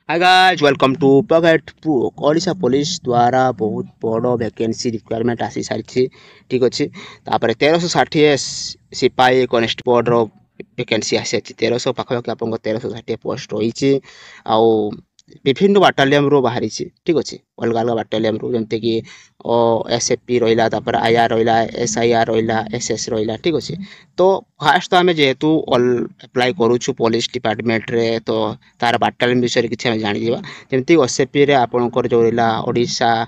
Hi guys welcome to pocket book. Odisha police द्वारा बहुत बड़ वैकेंसी रिक्वायरमेंट आसी सारी ठीक अच्छे। तापर 1360 सिपाही कनेस्टेबल वैकेंसी आसी 1300 पाखापाखि आप 1360 पोस्ट रही विभिन्न बाटालियन रो बाहरी ठीक अच्छे। अलग अलग बाटालियन रो जमते कि एसएफपी रहा तापर आईआर रहा एसआईआर रहा एसएस रहा ठीक अच्छे। तो फास्ट तो आम जेहेतु अप्लाई करूँ पुलिस डिपार्टमेंट रे तो तार बाटालियन विषय किसी जाणीजा जमी ओसेपी आपंकर जो रहा ओडिशा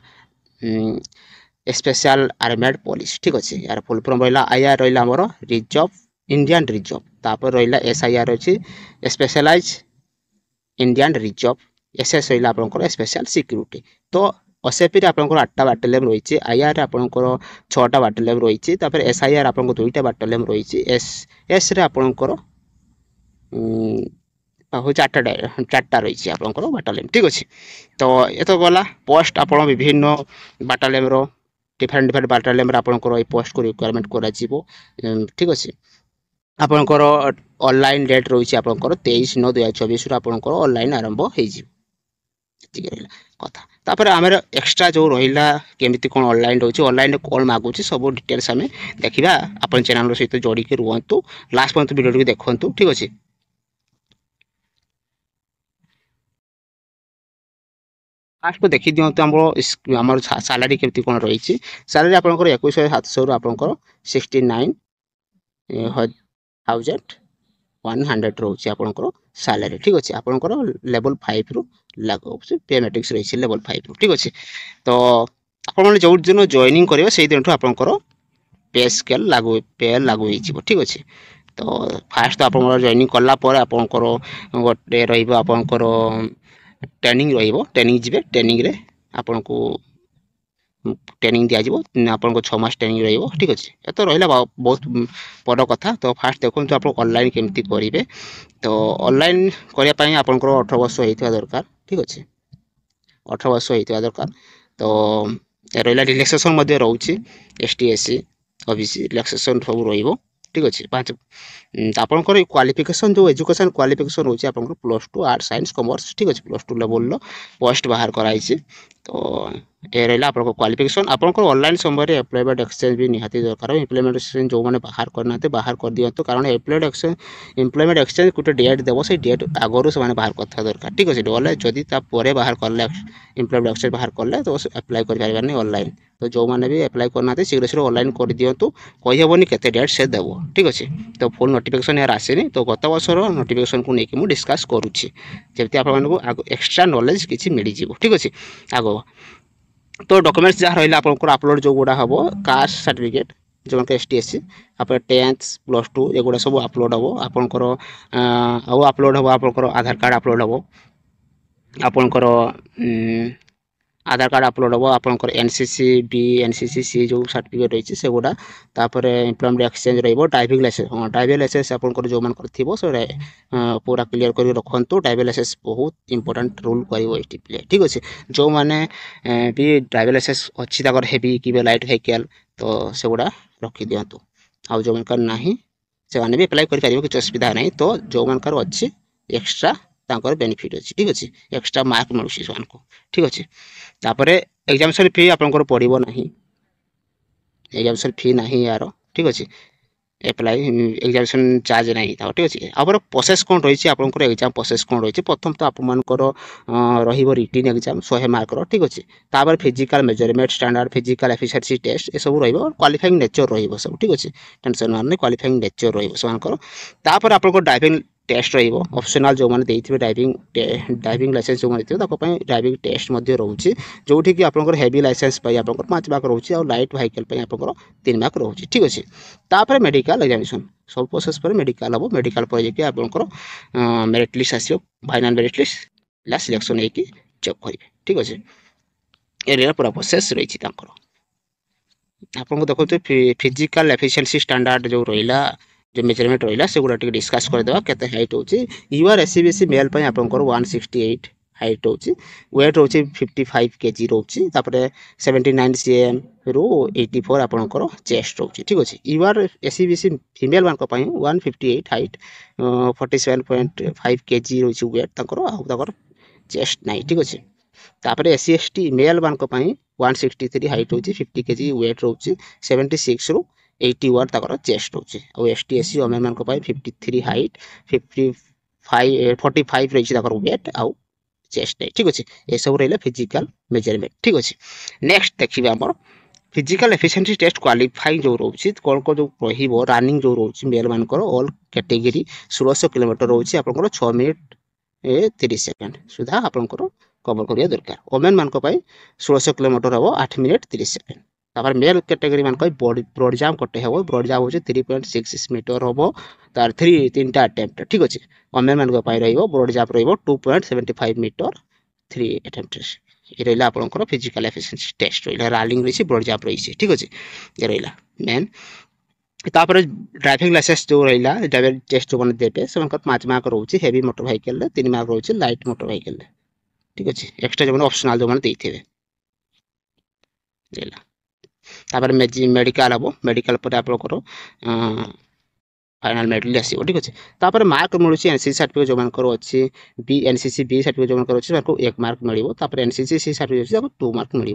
स्पेशल आर्मेड पुलिस ठीक अच्छे। यार फुल फॉर्म रहा आईआर रहा आमर रिजर्व इंडियन रिजर्व तापर रहा एसआईआर अच्छी स्पेशलाइज इंडियन रिजर्व एसएस रहा आपंकर स्पेशल सिक्यूरीटी। तो ओसेपी आपंकर 8टा बाटालियन रही आईआर आपंकर 6टा बाटालियन रही एसआईआर आपंकर 2टा बाटालियन रही एस आपंकर चार्टा रही आपंकर बाटालियन ठीक अच्छे। तो ये तो गला पोस्ट आप विभिन्न बाटालियन डिफरेन्ट डिफरेन्ट बाटालियन आपंकर ये पोस्ट को रिक्वायरमेंट कर ठीक अच्छे। आपंकर ऑनलाइन डेट रही आपंकर 23/9/2024 आपंकर ऑनलाइन आरंभ हो कथा। तापर आम एक्सट्रा जो रहा केमी कौन ऑनलाइन रही ऑनलाइन कौन मागुच सब डिटेल्स आम देखा आप चैनल सहित जोड़ी रुहतु लास्ट पर्यंत वीडियो देखु ठीक अच्छे। फास्ट देखी दिखाँ आम सालारी केमती कौन रही सालारी आप 21,700 आपंकर 69,100 रोचे आपंकर सालारी ठीक अच्छे। आपंकर लेवल 5 रु लागू पे मैट्रिक्स रही लेवल 5 रु ठीक अच्छे। तो आप जो दिन जॉइनिंग करेंगे से दिन आपंकर पे स्केल लागू पे लागू हो ठीक अच्छे। तो फास्ट तो आप जॉइनिंग कलापर आपंकर गोटे रहा ट्रेनिंग ट्रेनिंग जी ट्रेनिंग रे आपन को ट्रेनिंग दिज्व आपको 6 मास ट्रेनिंग रही ठीक अच्छे। ये तो रहा बहुत बड़ कथा। तो फास्ट देखो आप ऑनलाइन केमती करेंगे। तो ऑनलाइन करने आपंकर 18 वर्ष होता दरकार ठीक अच्छे 18 वर्ष होता दरकार। तो रहा रिलैक्सेशन रोचे एसटी एससी ओबीसी रिलैक्सेशन सब रो ठीक अच्छे। 5 आपंकर क्वालिफिकेशन जो एजुकेशन क्वालिफिकेशन रोचे आप +2 आर्ट्स साइंस कॉमर्स ठीक अच्छे +2 लेवल पोस्ट बाहर कराई। तो ये रहा आप क्वालिफिकेशन आपंकर ऑनलाइन समय एम्प्लॉयमेंट एक्सचेंज भी निहाती दरकार। एम्प्लॉयमेंट एक्सचेंज जो मैंने बाहर करना बाहर कर दिखाँ कारण एम्प्लॉयमेंट एक्सचेंज गोटे डेट देव से डेट आगुरी से बाहर करता दरकार ठीक अच्छे। डे जदि बाहर कले एम्प्लॉयमेंट एक्सचेंज बाहर कले तो अप्लाई कर ऑनलाइन। तो जो मैंने भी अप्लाई करना शीघ्र शीघ्र ऑनलाइन कर दिंतु कहीहबनी के डेट से देव ठीक अच्छे। तो फुल नोटिफिकेशन यार आसेनी तो गत वर्षर नोटिफिकेशन को लेकिन मुझे डिस्कस करुच्छी जमी आप एक्सट्रा नॉलेज किसी मिल जाव ठीक अच्छे आग। तो डॉक्यूमेंट्स जहाँ रहा आपंकर अपलोड जो गुड़ा हम कास्ट सर्टिफिकेट जो एसटी एससी आप 10th +2 एगुड़ा सब अपलोड हम आपंकर अपलोड हम आपंकर आधार कार्ड अपलोड हम आपंकर आधार कार्ड अपलोड हम आपंकर एनसीसी बी एनसीसी सी जो सर्टिफिकेट रही से गुड़ा तापर एम्प्लॉयमेंट एक्सचेंज रही ड्राइविंग लाइसेंस हाँ ड्राइविंग लाइसेंस आपंकर जो मान थी पूरा क्लीयर कर रखु ड्राइविंग लाइसेंस बहुत इंपोर्टेंट रोल कर ठीक अच्छे। जो मैंने भी ड्राइविंग लाइसेंस अच्छी हेवी कि लाइट व्हीकल तो से गुड़ा रखी दिंतु आउ जो मन ना से भी अप्लाई करेंगे किसी असुविधा ना। तो जो मन अच्छी एक्सट्रा बेनिफिट अच्छी ठीक अच्छे एक्सट्रा मार्क मिलूँ से ठीक अच्छे। तापर एग्जामिनेशन फी आपंकर पड़ो ना एग्जामिनेशन फी ना यार ठीक अच्छे एप्लाई एग्जामिनेशन चार्ज नहीं था ठीक अच्छे। आप प्रोसेस कौन रही है आपंकर एग्जाम प्रोसेस कौन रही है प्रथम तो आपर रिटिन एग्जाम 100 मार्क ठीक अच्छे। तापर physical measurement standard physical efficiency test ये सब क्वालिफाइंग नेचर रही सब ठीक अच्छे टेंशन मारने क्वालिफाइंग नेचर रही। आप ड्राइविंग टेस्ट ऑप्शनल जो मैंने देते ड्राइविंग लाइसेंस जो मैंने ड्राइविंग टेस्ट रोचे जो कि आप हेवी लाइसेंस आप 5 मार्क रोचे और लाइट व्हीकल आप 3 मार्क रोचे ठीक अच्छे। तापर मेडिकल एग्जामिनेशन सब प्रोसेस पर मेडिकल हम मेडिकल पर जाकि आपंकर मेरिट लिस्ट आस फाइनाल मेरिट लिस्ट सिलेक्शन होगी चेक करेंगे ठीक अच्छे। ये पूरा प्रोसेस रही आपको देखो फिजिकल एफिशिएंसी स्टैंडर्ड जो रहा जो मेजरमेंट रहा से गुड़ा डिस्कस करदे के हाइट हो यूआर एससीबीसी मेल आपंकर 168 हाइट हो वेट रोचे 55 kg रोचे 79 cm रु 84 आपंकर चेस्ट रोचे ठीक अच्छे। यूआर एससीबीसी फीमेल मान 158 हाइट 47.5 kg रोचे वेट चेस्ट नहीं ठीक अच्छे। तापर एससी एसटी मेल मान 163 हाइट होची 50 केजी वेट रोची 76 रु 81 तकर चेस्ट होची और एसटी एससी ओमेन मान 53 हाइट 55 45 रही तकर वेट आउ चेस्ट ठीक अच्छे। ये सब रहा फिजिकल मेजरमेंट ठीक अच्छे। नेक्स्ट देखिए आम फिजिकल एफिशिएंसी टेस्ट क्वालिफाइंग जो रोचे कौन कौन जो रनिंग जो रोचे मेल मानकर ऑल कैटेगरी 1600 किलोमीटर रोचे आप 6 मिनिट 30 सेकेंड सुधा आपंकर कवर करिया दरकार। ओमेन मान 1600 किलोमीटर हम 8 मिनिट 30 सेकेंड। तापर मेल कैटेगरी मान ब्रॉड जाम कटे हम ब्रॉड जाम हो 3.66 मीटर हम तार 3 टा अटेम्प्ट ठीक अच्छे। ओमेन मान ब्रॉड जाम रही 2.75 मीटर 3 अटेम्प्ट ये रहा आपंकर फिजिकल एफिशिएंसी टेस्ट रहा रनिंग रही ब्रॉड जाम रही ठीक अच्छे। ये रहा मेन तापर ड्राइविंग लाइसेंस जो रहा ड्राइविंग टेस्ट जो मैंने देते से 5 मार्क रोचे हेवी मोटर व्हीकल 3 मार्क रोचे लाइट मोटर व्हीकल ठीक अच्छे। एक्सट्रा जो ऑप्शनल जो मैंने देते तापर मेडिकल हम मेडिकल पर आपंकर फाइनाल मेडल आसो ठीक अच्छे। तापर मार्क मिलूँ एनसीसी सर्टिफिकेट जो मानकर अच्छे बी एनसीसी बी सर्टिफिकेट जो मानकर अच्छे 1 मार्क मिले तापर एनसीसी सी सर्टिफिकेट अच्छे 2 मार्क मिले।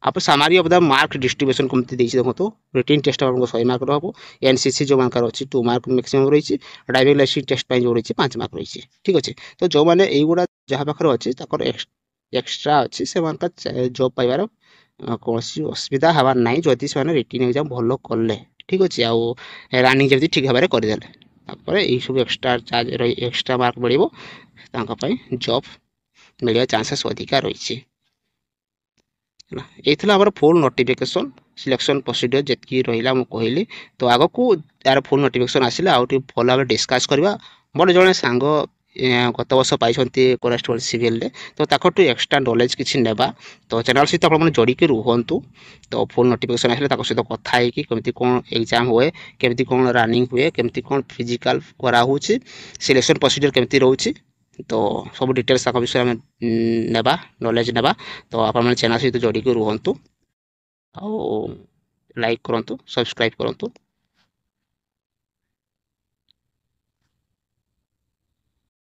आप सामारी ऑफ द मार्क डिस्ट्रीब्यूशन कमती देखो रिटन टेस्ट आपको 100 मार्क हम एनसीसी जो मानकर अच्छी 2 मार्क मैक्सिमम रही ड्राइविंग लाइसेंस टेस्ट जो रही 5 मार्क रही ठीक अच्छे। तो जो मैंने युवा जहाँ पाखे अच्छे एक्सट्रा अच्छी से जॉब पाइबार कौन असुविधा हबार ना जदि से रिटन एग्जाम भल कले ठीक अच्छे आउ रनिंग जब ठीक भाव कर सब एक्सट्रा चार्ज रही एक्सट्रा मार्क मिले जॉब मिलवा चांसेस अधिका रही ये फुल नोटिफिकेशन सिलेक्शन प्रोसीजर जी रहा मुझे कहली। तो आग को यार फुल नोटिफिकेशन आसिले आउ भल भाव डिस्कस करवा मोर जड़े सांग गत वर्ष पाई कॉन्स्टेबल सिविल तो ताकू एक्सट्रा नॉलेज किसी नेबा तो चैनल सहित आप जोड़िकी रुहतु। तो फुल नोटिफिकेशन आसे सहित कथा केमती कौन एग्जाम हुए केमती कौन रनिंग हुए केमती कौन फिजिकल कराऊँ सिलेक्शन प्रोसीजर केमती रोचे तो सब डिटेल्स विषय में नेबा नॉलेज नेबा। तो आप चैनल सहित जोड़िकी रुहतु लाइक करूँ सब्सक्राइब करूँ।